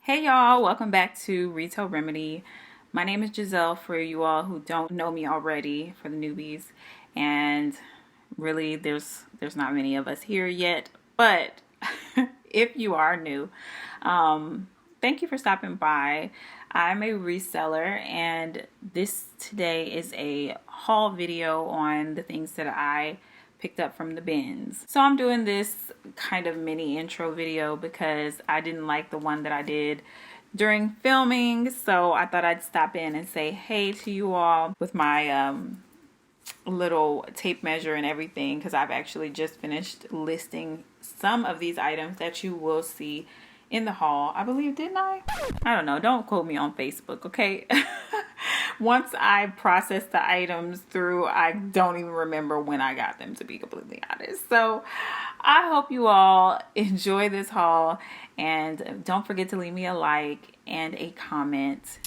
Hey y'all, welcome back to Retail Remedy. My name is Giselle for you all who don't know me already, for the newbies. And really there's not many of us here yet, but if you are new, thank you for stopping by. I'm a reseller and this today is a haul video on the things that I picked up from the bins. So I'm doing this kind of mini intro video because I didn't like the one that I did during filming, so I thought I'd stop in and say hey to you all with my little tape measure and everything, because I've actually just finished listing some of these items that you will see in the haul. I believe, didn't I? I don't know. Don't quote me on Facebook, okay? Once I process the items through, I don't even remember when I got them, to be completely honest. So I hope you all enjoy this haul, and don't forget to leave me a like and a comment.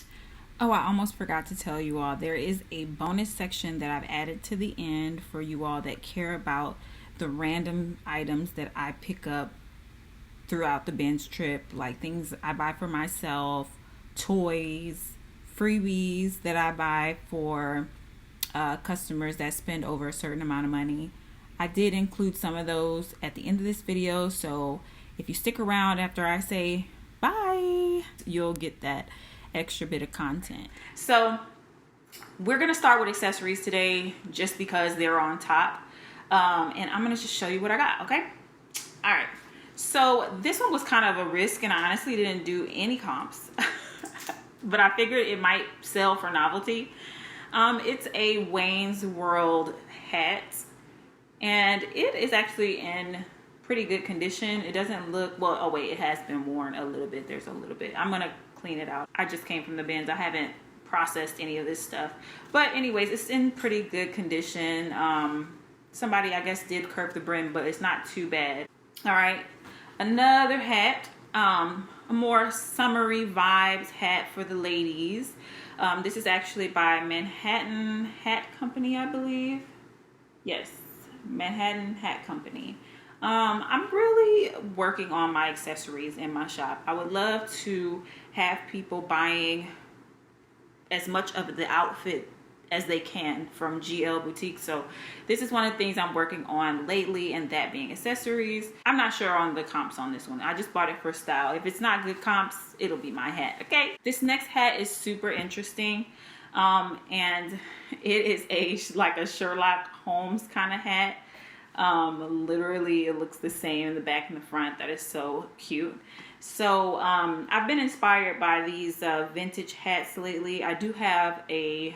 Oh, I almost forgot to tell you all, there is a bonus section that I've added to the end for you all that care about the random items that I pick up throughout the bins trip, like things I buy for myself, toys, freebies that I buy for customers that spend over a certain amount of money. I did include some of those at the end of this video, so if you stick around after I say bye, you'll get that extra bit of content. So we're gonna start with accessories today just because they're on top, and I'm gonna just show you what I got. Okay, all right. So this one was kind of a risk, and I honestly didn't do any comps, but I figured it might sell for novelty. It's a Wayne's World hat, and it is actually in pretty good condition. It doesn't look, well, oh wait, it has been worn a little bit. There's a little bit. I'm gonna clean it out. I just came from the bins. I haven't processed any of this stuff. But anyways, it's in pretty good condition. Somebody, I guess, did curve the brim, but it's not too bad. All right. Another hat, a more summery vibes hat for the ladies. This is actually by Manhattan Hat Company, I believe. Yes, Manhattan Hat Company. I'm really working on my accessories in my shop. I would love to have people buying as much of the outfit as they can from GL Boutique. So this is one of the things I'm working on lately, and that being accessories. I'm not sure on the comps on this one. I just bought it for style. If it's not good comps, it'll be my hat, okay? This next hat is super interesting. And it is like a Sherlock Holmes kind of hat. Literally it looks the same in the back and the front. That is so cute. So I've been inspired by these vintage hats lately. I do have a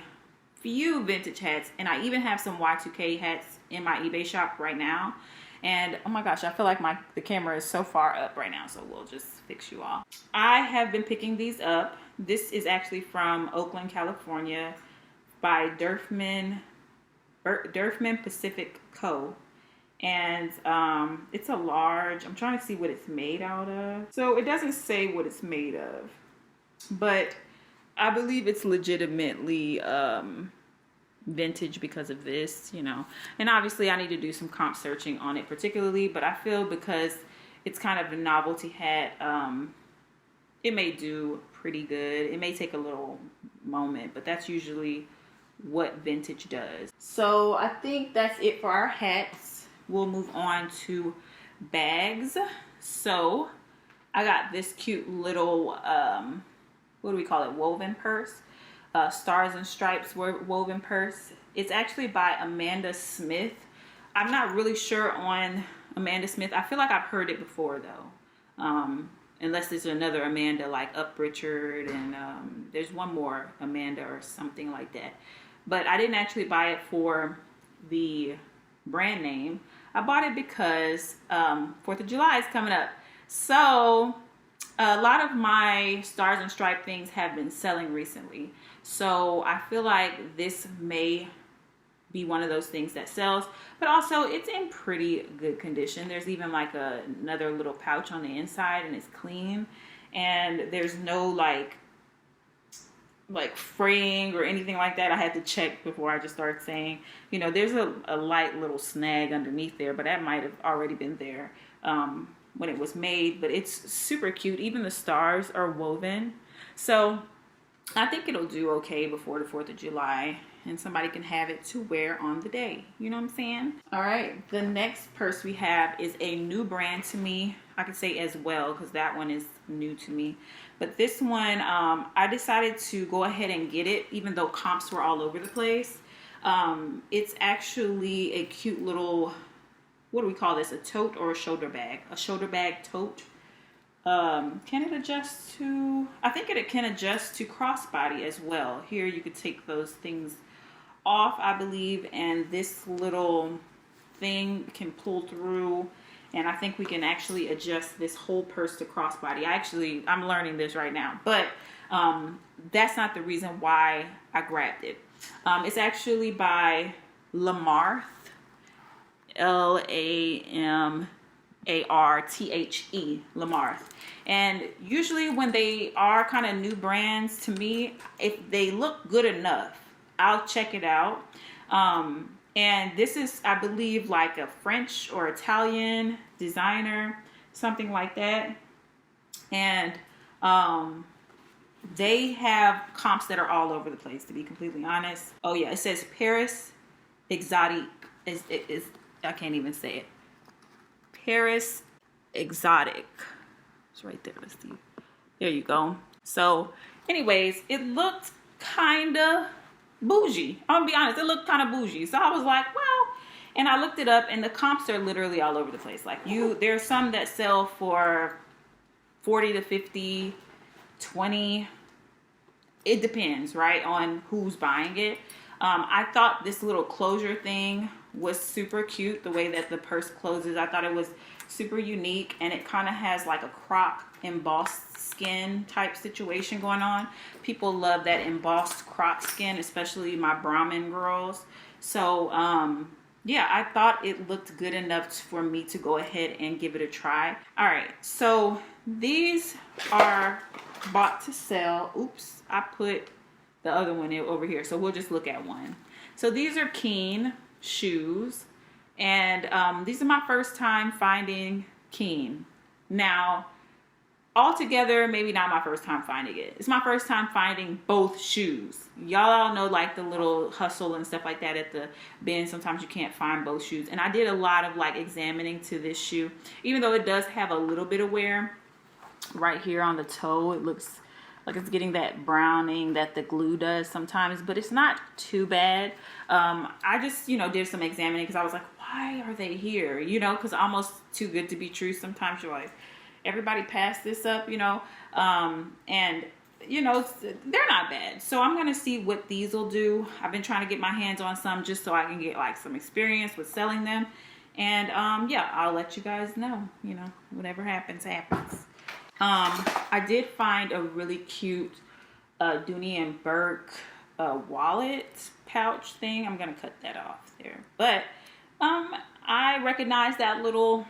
few vintage hats, and I even have some Y2K hats in my eBay shop right now. And oh my gosh, I feel like the camera is so far up right now, so we'll just fix you all. I have been picking these up. This is actually from Oakland, California by Durfman Pacific Co. And it's a large. I'm trying to see what it's made out of. So it doesn't say what it's made of, but I believe it's legitimately vintage because of this, you know. And obviously I need to do some comp searching on it particularly, but I feel because it's kind of a novelty hat, it may do pretty good. It may take a little moment, but that's usually what vintage does. So I think that's it for our hats. We'll move on to bags. So I got this cute little what do we call it, woven purse, stars and stripes woven purse. It's actually by Amanda Smith. I'm not really sure on Amanda Smith. I feel like I've heard it before though, unless there's another Amanda like Up Richard, and there's one more Amanda or something like that. But I didn't actually buy it for the brand name. I bought it because 4th of July is coming up. So a lot of my stars and stripe things have been selling recently. So I feel like this may be one of those things that sells, but also it's in pretty good condition. There's even like another little pouch on the inside, and it's clean, and there's no like fraying or anything like that. I had to check before I just started saying, you know, there's a light little snag underneath there, but that might have already been there. when it was made, but it's super cute. Even the stars are woven. So I think it'll do okay before the 4th of July, and somebody can have it to wear on the day. You know what I'm saying? All right, the next purse we have is a new brand to me. I could say as well, because that one is new to me. But this one, I decided to go ahead and get it, even though comps were all over the place. It's actually a cute little, what do we call this? A tote or a shoulder bag? A shoulder bag tote. Can it adjust to, I think it can adjust to crossbody as well. Here you could take those things off, I believe, and this little thing can pull through, and I think we can actually adjust this whole purse to crossbody. I'm learning this right now, but that's not the reason why I grabbed it. It's actually by Lamarthe, Lamarthe, Lamarthe. And usually when they are kind of new brands, to me, if they look good enough, I'll check it out. And this is, I believe, like a French or Italian designer, something like that. And they have comps that are all over the place, to be completely honest. Oh yeah, it says Paris Exotique. I can't even say it. Paris Exotic. It's right there. Let's see. There you go. So anyways, it looked kind of bougie. I'm gonna be honest, it looked kind of bougie. So I was like, well, and I looked it up, and the comps are literally all over the place. Like there's some that sell for 40 to 50, 20. It depends, right, on who's buying it. I thought this little closure thing was super cute, the way that the purse closes. I thought it was super unique, and it kind of has like a croc embossed skin type situation going on. People love that embossed croc skin, especially my Brahmin girls. So yeah, I thought it looked good enough for me to go ahead and give it a try. All right, so these are bought to sell. Oops, I put the other one over here, so we'll just look at one. So these are Keen shoes, and these are my first time finding Keen. Now, altogether, maybe not my first time finding it. It's my first time finding both shoes. Y'all all know, like, the little hustle and stuff like that at the bin. Sometimes you can't find both shoes. And I did a lot of, like, examining to this shoe. Even though it does have a little bit of wear right here on the toe. It looks like it's getting that browning that the glue does sometimes. But it's not too bad. I just, did some examining because I was like, why are they here? Because almost too good to be true. Sometimes you're like, everybody passed this up, and they're not bad. So I'm going to see what these will do. I've been trying to get my hands on some just so I can get like some experience with selling them. And yeah, I'll let you guys know, whatever happens, happens. I did find a really cute Dooney and Burke wallet pouch thing. I'm going to cut that off there. But I recognize that little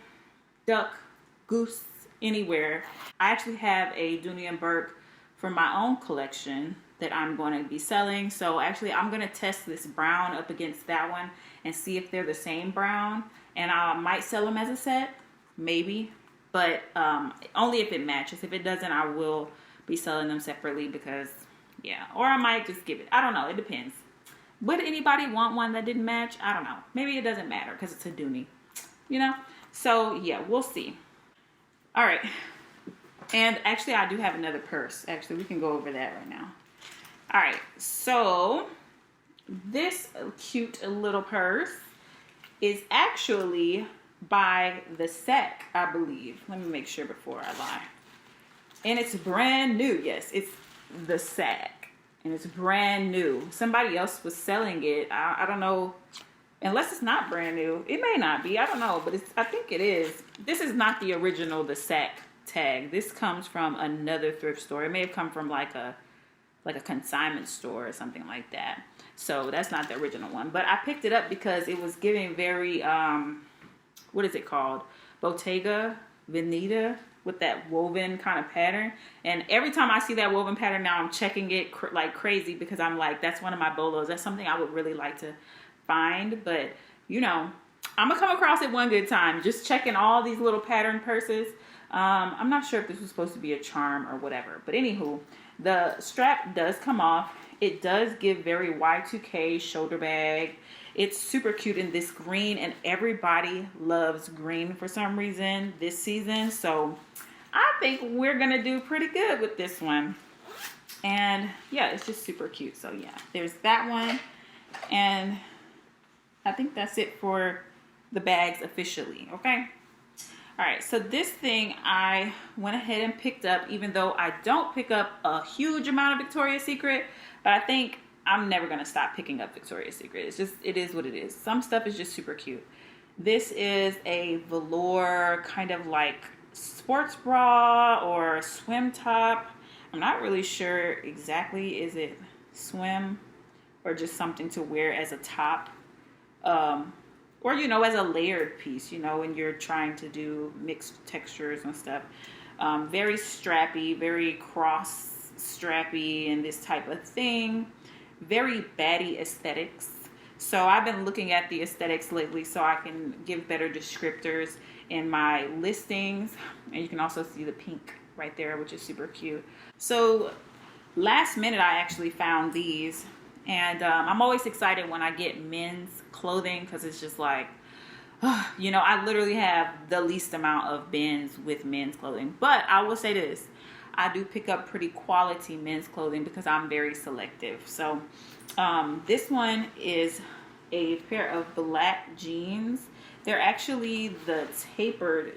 duck goose anywhere. I actually have a Dooney and Burke for my own collection that I'm going to be selling. So actually I'm going to test this brown up against that one and see if they're the same brown. And I might sell them as a set, maybe, but only if it matches. If it doesn't, I will be selling them separately because, yeah, or I might just give it. I don't know. It depends. Would anybody want one that didn't match? I don't know. Maybe it doesn't matter because it's a Dooney, So yeah, we'll see. All right. And actually, I do have another purse. Actually, we can go over that right now. All right. So this cute little purse is actually by the Sack, I believe. Let me make sure before I lie. And it's brand new. Yes, it's the Sack. And it's brand new. Somebody else was selling it. I don't know. Unless it's not brand new. It may not be. I don't know. But I think it is. This is not the original, the Sack tag. This comes from another thrift store. It may have come from like a consignment store or something like that. So that's not the original one. But I picked it up because it was giving very, what is it called? Bottega Veneta, with that woven kind of pattern. And every time I see that woven pattern now, I'm checking it like crazy because I'm like, that's one of my bolos. That's something I would really like to find. But, I'm gonna come across it one good time, just checking all these little pattern purses. I'm not sure if this was supposed to be a charm or whatever, but anywho, the strap does come off. It does give very Y2K shoulder bag. It's super cute in this green, and everybody loves green for some reason this season. So I think we're gonna do pretty good with this one. And yeah, it's just super cute. So yeah, there's that one. And I think that's it for the bags officially, okay? All right, so this thing I went ahead and picked up, even though I don't pick up a huge amount of Victoria's Secret, but I think I'm never gonna stop picking up Victoria's Secret. It's just, it is what it is. Some stuff is just super cute. This is a velour kind of like sports bra or swim top. I'm not really sure exactly, is it swim or just something to wear as a top? Or, you know, as a layered piece, you know, when you're trying to do mixed textures and stuff. Very strappy, very cross strappy and this type of thing. Very baddie aesthetics. So I've been looking at the aesthetics lately so I can give better descriptors in my listings. And you can also see the pink right there, which is super cute. So last minute I actually found these. And I'm always excited when I get men's clothing because it's just like, you know, I literally have the least amount of bins with men's clothing. But I will say this, I do pick up pretty quality men's clothing because I'm very selective. So this one is a pair of black jeans. They're actually the tapered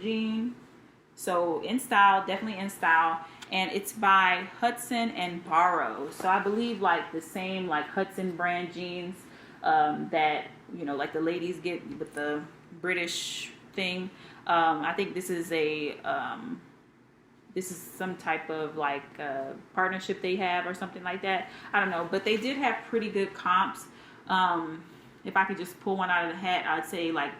jean. So in style, definitely in style. And it's by Hudson and Barrow. So I believe like the same like Hudson brand jeans that, you know, like the ladies get with the British thing. I think this is some type of like partnership they have or something like that. I don't know, but they did have pretty good comps. If I could just pull one out of the hat, I'd say like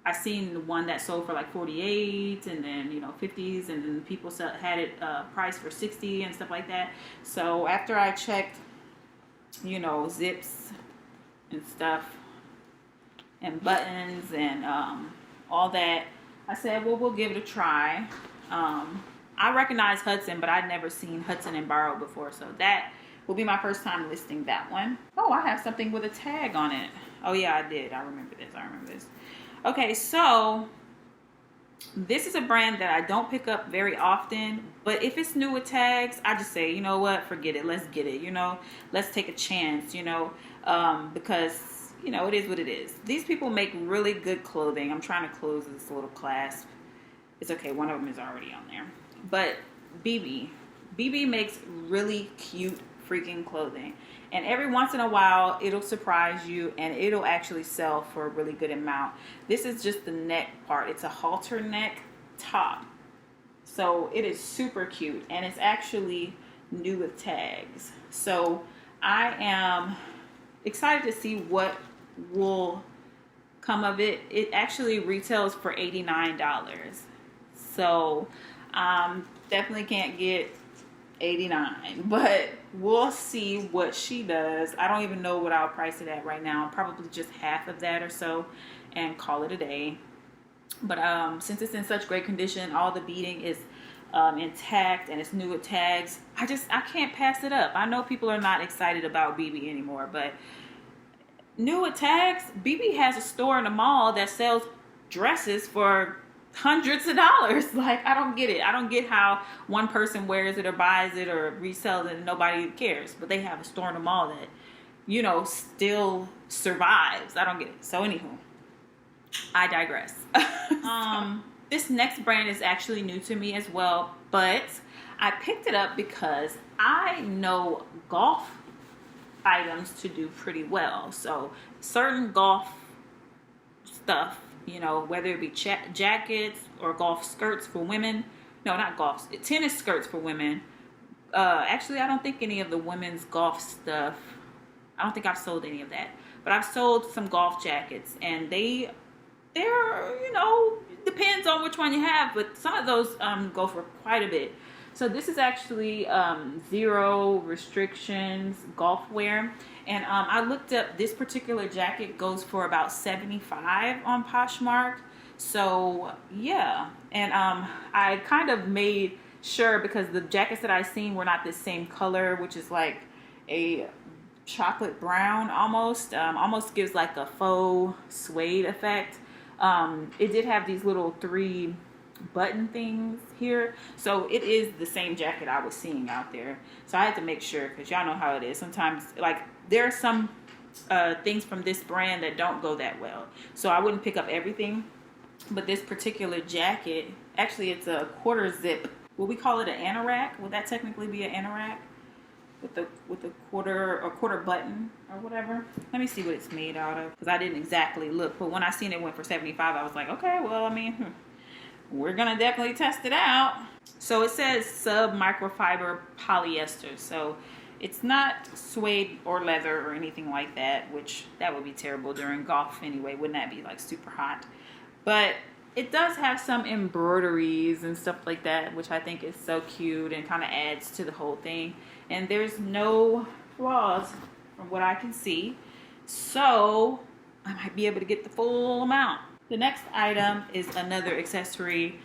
I seen the one that sold for like 48 and then, you know, 50s, and then people had it priced for 60 and stuff like that. So after I checked, you know, zips and stuff and buttons and all that, I said, well, we'll give it a try. I recognize Hudson, but I'd never seen Hudson and Barrow before, so that will be my first time listing that one. Oh, I have something with a tag on it. Oh yeah, I did. I remember this. Okay, so this is a brand that I don't pick up very often, but if it's new with tags, I just say, you know what, forget it. Let's get it, you know. Let's take a chance, you know, because, you know, it is what it is. These people make really good clothing. I'm trying to close this little clasp. It's okay. One of them is already on there. But BB makes really cute freaking clothing. And every once in a while, it'll surprise you and it'll actually sell for a really good amount. This is just the neck part. It's a halter neck top. So it is super cute. And it's actually new with tags. So I am excited to see what will come of it. It actually retails for $89. So definitely can't get 89, but we'll see what she does. I don't even know what I'll price it at right now. Probably just half of that or so and call it a day. But since it's in such great condition, all the beading is intact and it's new with tags, I can't pass it up. I know people are not excited about BB anymore, but new with tags, BB has a store in the mall that sells dresses for hundreds of dollars. Like, I don't get it. I don't get how one person wears it or buys it or resells it and nobody cares, but they have a store in the mall that, you know, still survives. I don't get it. So anywho, I digress. This next brand is actually new to me as well, but I picked it up because I know golf items to do pretty well. So certain golf stuff, you know, whether it be jackets or golf skirts for women. No, not golf. Tennis skirts for women. Actually, I don't think any of the women's golf stuff. I don't think I've sold any of that. But I've sold some golf jackets. And they're, you know, depends on which one you have. But some of those go for quite a bit. So this is actually zero restrictions golf wear. And I looked up, this particular jacket goes for about $75 on Poshmark. So yeah, and I kind of made sure, because the jackets that I seen were not the same color, which is like a chocolate brown almost. Almost gives like a faux suede effect. It did have these little 3 button things here, so it is the same jacket I was seeing out there. So I had to make sure, because y'all know how it is sometimes. Like, there are some things from this brand that don't go that well, so I wouldn't pick up everything. But this particular jacket, actually it's a quarter zip. Will we call it an anorak? Would that technically be an anorak with the quarter button or whatever? Let me see what it's made out of, because I didn't exactly look, but when I seen it went for $75, I was like, okay, well, I mean, we're gonna definitely test it out. So it says sub microfiber polyester, so it's not suede or leather or anything like that, which that would be terrible during golf anyway. Wouldn't that be like super hot? But it does have some embroideries and stuff like that, which I think is so cute and kind of adds to the whole thing. And there's no flaws from what I can see, so I might be able to get the full amount. The next item is another accessory.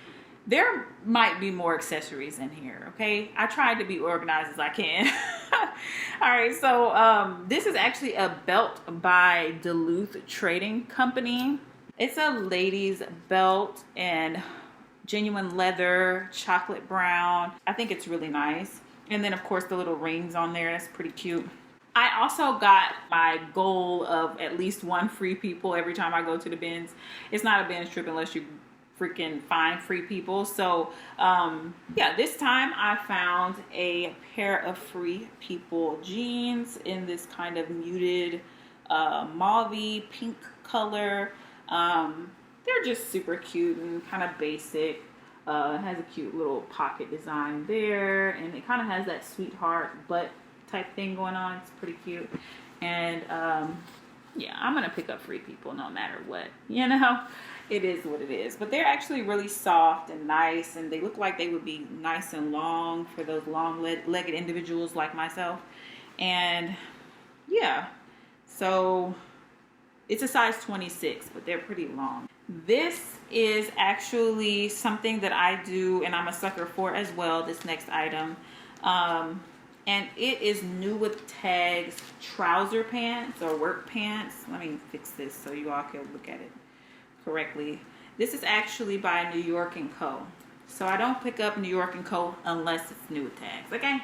There might be more accessories in here, okay? I tried to be organized as I can. All right, so this is actually a belt by Duluth Trading Company. It's a ladies belt and genuine leather, chocolate brown. I think it's really nice. And then of course the little rings on there, that's pretty cute. I also got my goal of at least 1 free people every time I go to the bins. It's not a binge trip unless you freaking find free people. So yeah, this time I found a pair of free people jeans in this kind of muted mauve pink color. They're just super cute and kind of basic. It has a cute little pocket design there, and it kind of has that sweetheart butt type thing going on. It's pretty cute. And yeah, I'm gonna pick up free people no matter what, you know. It is what it is. But they're actually really soft and nice, and they look like they would be nice and long for those long-legged individuals like myself. And yeah, so it's a size 26, but they're pretty long. This is actually something that I do, and I'm a sucker for as well, this next item. And it is new with tags trouser pants or work pants. Let me fix this so you all can look at it correctly. This is actually by New York & Co. So I don't pick up New York & Co. unless it's new with tags, okay?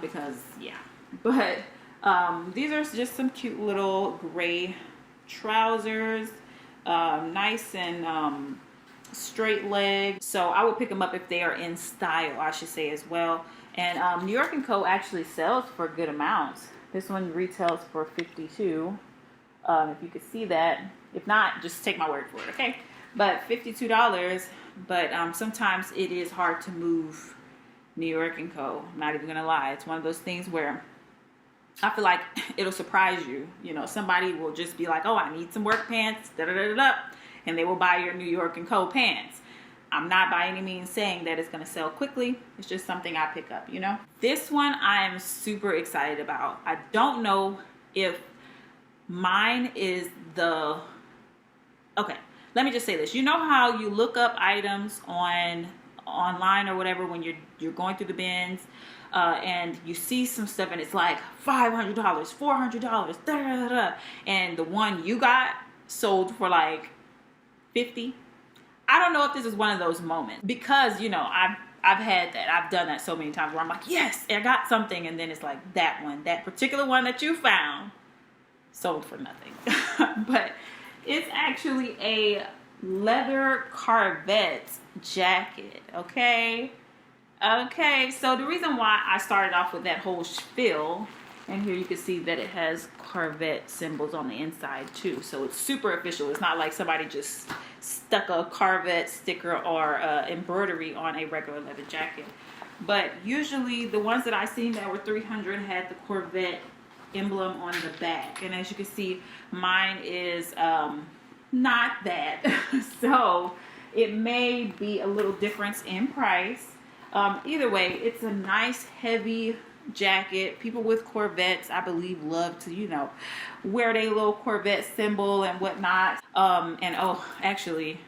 Because, yeah. But these are just some cute little gray trousers. Nice and straight leg. So I would pick them up if they are in style, I should say, as well. And New York & Co. actually sells for good amounts. This one retails for $52. If you could see that. If not, just take my word for it, okay? But $52. But sometimes it is hard to move New York & Co. I'm not even gonna lie. It's one of those things where I feel like it'll surprise you. You know, somebody will just be like, oh, I need some work pants, da-da-da-da-da, and they will buy your New York & Co. pants. I'm not by any means saying that it's going to sell quickly. It's just something I pick up, you know. This one I am super excited about. I don't know if mine is the... Okay, let me just say this. You know how you look up items online or whatever when you're going through the bins, and you see some stuff and it's like $500, $400, da-da-da-da, and the one you got sold for like $50. I don't know if this is one of those moments, because, you know, I've had that. I've done that so many times where I'm like, yes, I got something, and then it's like that one, that particular one that you found, sold for nothing. But it's actually a leather Corvette jacket, okay? Okay, so the reason why I started off with that whole spiel, and here you can see that it has Corvette symbols on the inside too, so it's super official. It's not like somebody just stuck a Corvette sticker or embroidery on a regular leather jacket. But usually the ones that I seen that were $300 had the Corvette emblem on the back, and as you can see, mine is not that. So it may be a little difference in price. Either way, it's a nice heavy jacket. People with Corvettes, I believe, love to, you know, wear their little Corvette symbol and whatnot. And oh, actually,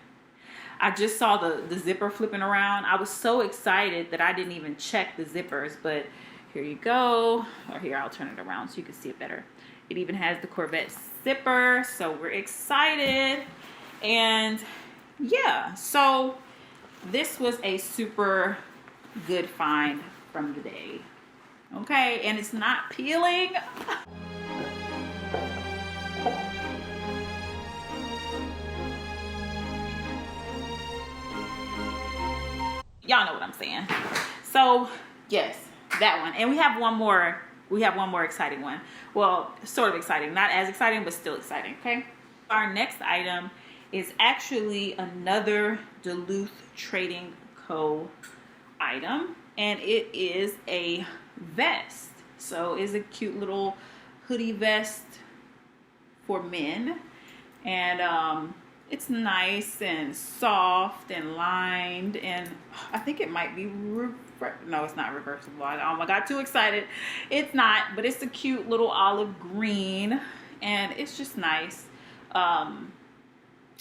I just saw the zipper flipping around. I was so excited that I didn't even check the zippers, but here you go. Or here, I'll turn it around so you can see it better. It even has the Corvette zipper, so we're excited. And yeah, so this was a super good find from the day. Okay, and it's not peeling. Y'all know what I'm saying. So yes, that one. And we have one more exciting one. Well, sort of exciting, not as exciting, but still exciting. Okay, our next item is actually another Duluth Trading Co. item, and it is a vest. So it's a cute little hoodie vest for men, and it's nice and soft and lined, and I think it might be no, it's not reversible. Oh my god, too excited. It's not, but it's a cute little olive green, and it's just nice.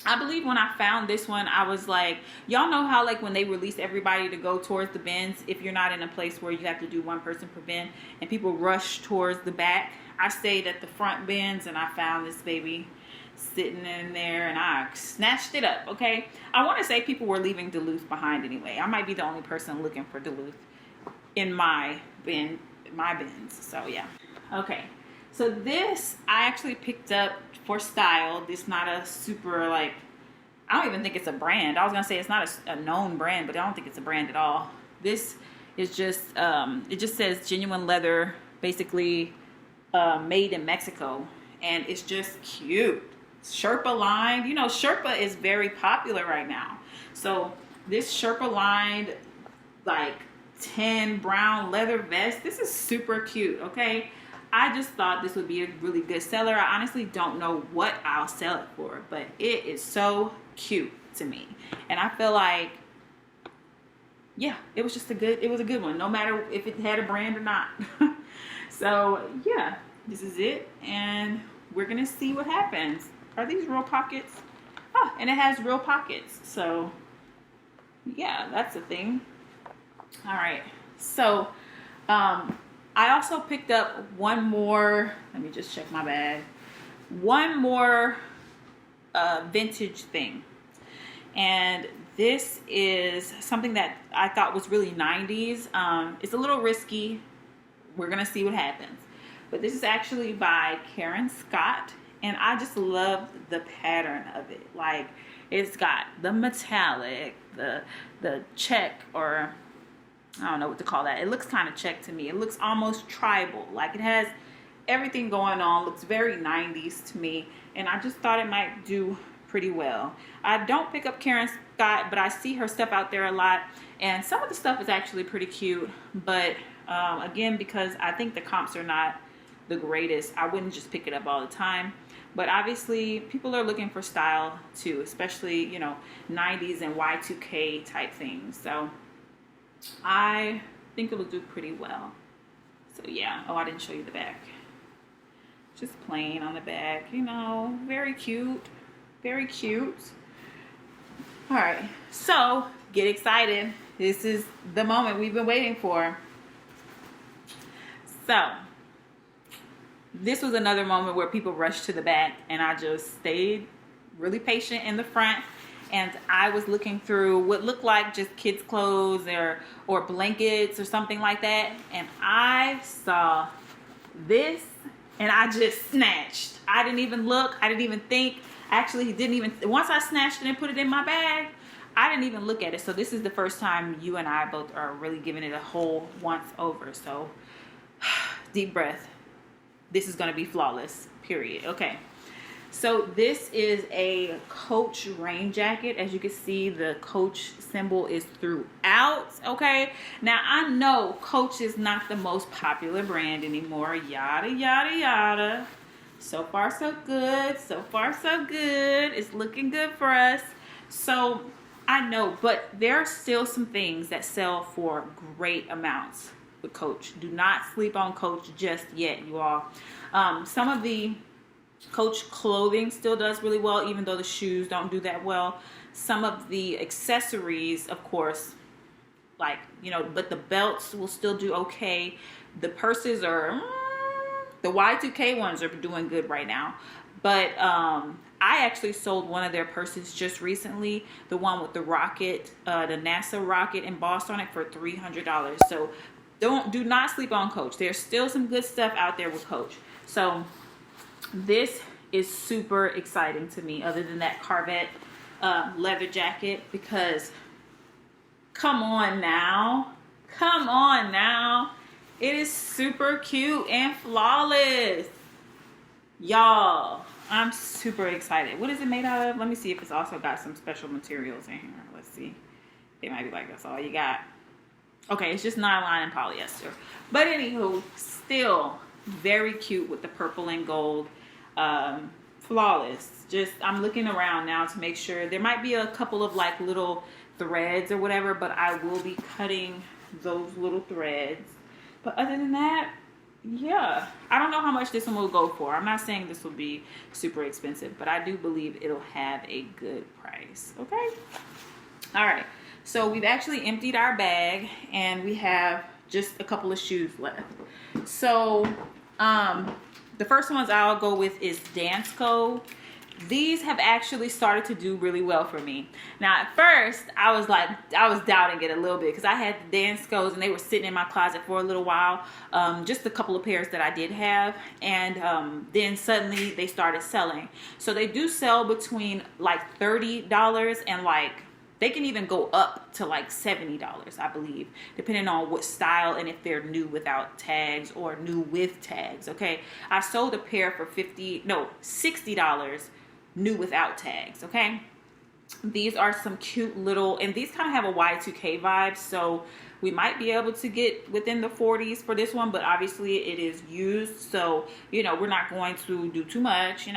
I believe when I found this one, I was like, y'all know how like when they release everybody to go towards the bins, if you're not in a place where you have to do one person per bin and people rush towards the back, I stayed at the front bins and I found this baby sitting in there and I snatched it up. Okay, I want to say people were leaving Duluth behind anyway. I might be the only person looking for Duluth in my bins. So yeah. Okay, so this I actually picked up for style. This not a super like, I don't even think it's a brand. I was gonna say it's not a known brand, but I don't think it's a brand at all. This is just it just says genuine leather, basically made in Mexico, and it's just cute. Sherpa lined. You know, Sherpa is very popular right now. So this Sherpa lined like tan brown leather vest, this is super cute. Okay, I just thought this would be a really good seller. I honestly don't know what I'll sell it for, but it is so cute to me, and I feel like, yeah, it was a good one, no matter if it had a brand or not. So yeah, this is it, and we're gonna see what happens. Are these real pockets? Oh, and it has real pockets, so yeah, that's a thing. All right, so I also picked up one more, let me just check my bag, one more vintage thing, and this is something that I thought was really 90s. It's a little risky, we're gonna see what happens, but this is actually by Karen Scott, and I just love the pattern of it. Like, it's got the metallic, the check, or I don't know what to call that. It looks kind of check to me. It looks almost tribal. Like, it has everything going on. Looks very 90s to me, and I just thought it might do pretty well. I don't pick up Karen Scott, but I see her stuff out there a lot, and some of the stuff is actually pretty cute, but again, because I think the comps are not the greatest, I wouldn't just pick it up all the time. But obviously people are looking for style too, especially, you know, 90s and Y2K type things. So I think it'll do pretty well. So yeah. Oh, I didn't show you the back. Just plain on the back, you know, very cute, very cute. All right, so get excited. This is the moment we've been waiting for. So this was another moment where people rushed to the back, and I just stayed really patient in the front, and I was looking through what looked like just kids' clothes or blankets or something like that, and I saw this, and I just snatched. I didn't even look. I didn't even think. Actually, didn't even, once I snatched it and put it in my bag, I didn't even look at it. So this is the first time you and I both are really giving it a whole once over. So deep breath. This is going to be flawless, period. Okay, so this is a Coach rain jacket. As you can see, the Coach symbol is throughout. Okay, now I know Coach is not the most popular brand anymore, yada yada yada. So far so good, so far so good. It's looking good for us. So I know, but there are still some things that sell for great amounts. with Coach. Do not sleep on Coach just yet, you all. Some of the Coach clothing still does really well, even though the shoes don't do that well. Some of the accessories, of course, like, but the belts will still do okay. The purses are, the Y2K ones are doing good right now. But I actually sold one of their purses just recently, the one with the rocket, the NASA rocket embossed on it, for $300. So do not sleep on Coach. There's still some good stuff out there with Coach. So this is super exciting to me, other than that Corvette leather jacket, because come on now, it is super cute and flawless, y'all. I'm super excited. What is it made out of? Let me see if it's also got some special materials in here. Let's see. It might be like, that's all you got. Okay, it's just nylon and polyester. But anywho, still very cute with the purple and gold. Flawless. Just, I'm looking around now to make sure. There might be a couple of like little threads or whatever, but I will be cutting those little threads. But other than that, yeah, I don't know how much this one will go for. I'm not saying this will be super expensive, but I do believe it'll have a good price. Okay. All right. So we've actually emptied our bag and we have just a couple of shoes left. So the first ones I'll go with is Dansko. These have actually started to do really well for me. Now, at first, I was doubting it a little bit, because I had the Danskos and they were sitting in my closet for a little while. Just a couple of pairs that I did have. And then suddenly they started selling. So they do sell between like $30 and like, they can even go up to like $70, I believe, depending on what style and if they're new without tags or new with tags, okay? I sold a pair for $60 new without tags, okay? These are some cute little, and these kind of have a Y2K vibe, so we might be able to get within the 40s for this one, but obviously it is used, so, we're not going to do too much,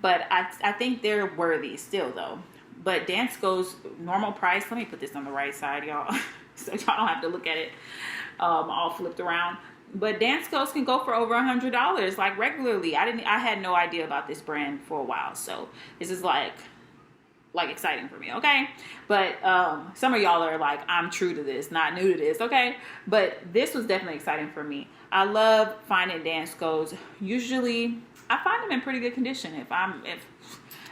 but I think they're worthy still, though. But Dansko's normal price, let me put this on the right side, y'all, so y'all don't have to look at it all flipped around. But Dansko's can go for over $100, like regularly. I had no idea about this brand for a while, so this is like exciting for me, okay? But some of y'all are like, I'm true to this, not new to this, okay? But this was definitely exciting for me. I love finding Dansko's. Usually, I find them in pretty good condition.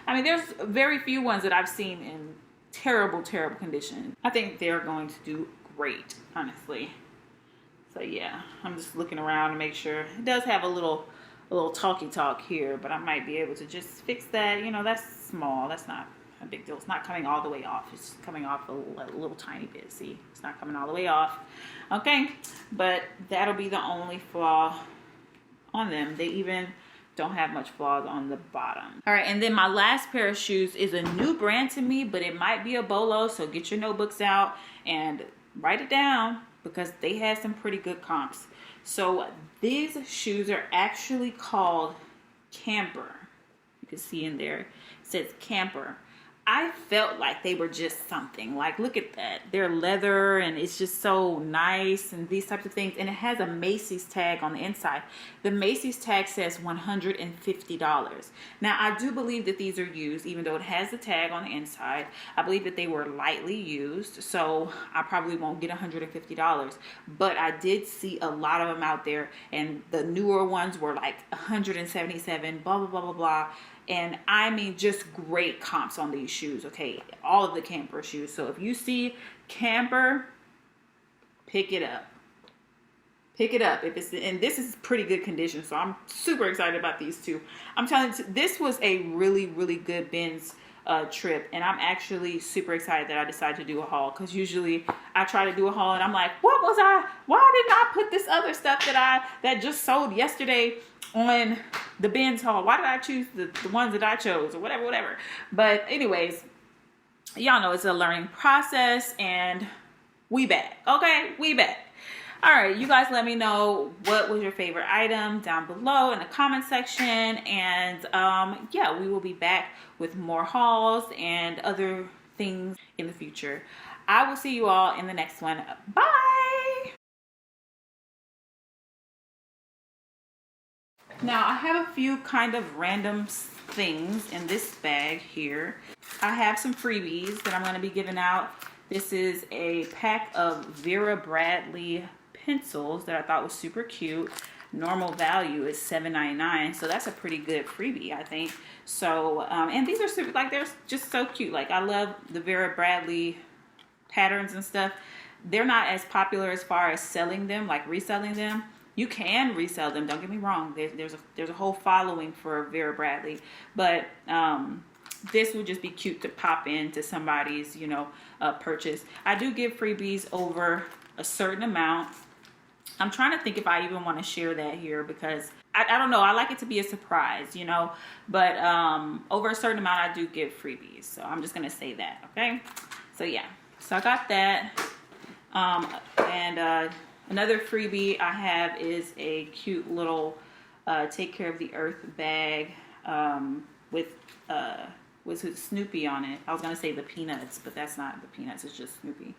I mean, there's very few ones that I've seen in terrible, terrible condition. I think they're going to do great, honestly. So yeah, I'm just looking around to make sure. It does have a little talk here, but I might be able to just fix that. That's small. That's not a big deal. It's not coming all the way off. It's coming off a little tiny bit. See, it's not coming all the way off. Okay, but that'll be the only flaw on them. They even don't have much flaws on the bottom. All right, and then my last pair of shoes is a new brand to me, but it might be a bolo, so get your notebooks out and write it down, because they had some pretty good comps. So these shoes are actually called Camper. You can see in there, it says Camper. I felt like they were just something. Like, look at that. They're leather and it's just so nice and these types of things. And it has a Macy's tag on the inside. The Macy's tag says $150. Now, I do believe that these are used, even though it has the tag on the inside. I believe that they were lightly used, so I probably won't get $150. But I did see a lot of them out there, and the newer ones were like $177, blah, blah, blah, blah, blah. And I mean, just great comps on these shoes, okay? All of the Camper shoes. So if you see Camper, pick it up. Pick it up. And this is pretty good condition, so I'm super excited about these two. I'm telling you, this was a really, really good Ben's trip, and I'm actually super excited that I decided to do a haul, because usually I try to do a haul and I'm like, why didn't I put this other stuff that just sold yesterday on the Ben's haul? Why did I choose the ones that I chose, or whatever. But anyways, y'all know it's a learning process, and we back. Okay, we back. All right, you guys let me know what was your favorite item down below in the comment section. And yeah, we will be back with more hauls and other things in the future. I will see you all in the next one. Bye. Now I have a few kind of random things in this bag here. I have some freebies that I'm going to be giving out. This is a pack of Vera Bradley pencils that I thought was super cute. Normal value is $7.99, so that's a pretty good freebie, I think. So and these are super, like, they're just so cute. Like, I love the Vera Bradley patterns and stuff. They're not as popular as far as selling them, like reselling them. You can resell them, don't get me wrong. There's a whole following for Vera Bradley, but this would just be cute to pop into somebody's, you know, purchase. I do give freebies over a certain amount. I'm trying to think if I even want to share that here, because I don't know. I like it to be a surprise, you know, but over a certain amount, I do give freebies. So I'm just going to say that, okay? So yeah, so I got that. Another freebie I have is a cute little Take Care of the Earth bag with Snoopy on it. I was going to say the Peanuts, but that's not the Peanuts. It's just Snoopy.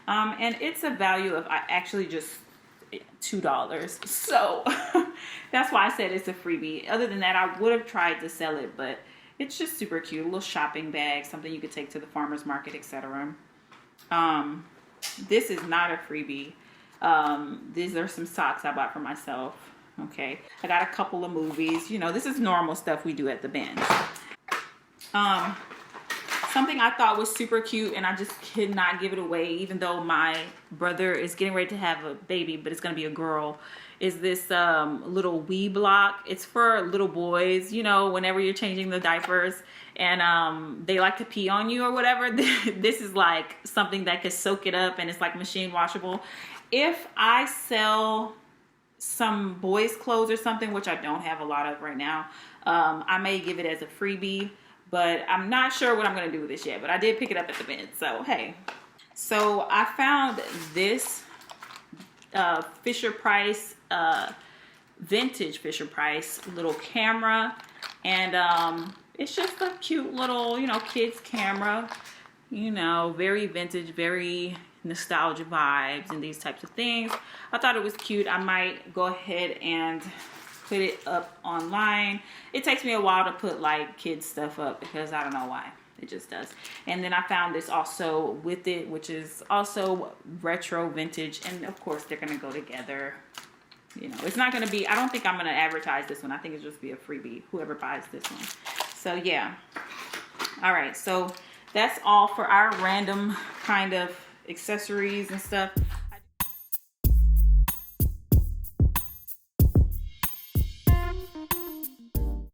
And it's a value of actually just $2. So that's why I said it's a freebie. Other than that, I would have tried to sell it, but it's just super cute. A little shopping bag, something you could take to the farmer's market, etc. This is not a freebie. These are some socks I bought for myself. Okay, I got a couple of movies. You know, this is normal stuff we do at the binge. Something I thought was super cute, and I just could not give it away, even though my brother is getting ready to have a baby, but it's going to be a girl, is this little wee block. It's for little boys, you know, whenever you're changing the diapers and they like to pee on you or whatever. This is like something that could soak it up, and it's like machine washable. If I sell some boys' clothes or something, which I don't have a lot of right now, I may give it as a freebie. But I'm not sure what I'm going to do with this yet. But I did pick it up at the bin. So, hey. So, I found this Fisher-Price, vintage Fisher-Price little camera. And it's just a cute little, you know, kids camera. You know, very vintage, very nostalgia vibes and these types of things. I thought it was cute. I might go ahead and put it up online. It takes me a while to put like kids stuff up because I don't know why. It just does. And then I found this also with it, which is also retro vintage, and of course they're gonna go together. You know, it's not gonna be, I don't think I'm gonna advertise this one. I think it's just be a freebie, whoever buys this one. So yeah. All right, so that's all for our random kind of accessories and stuff.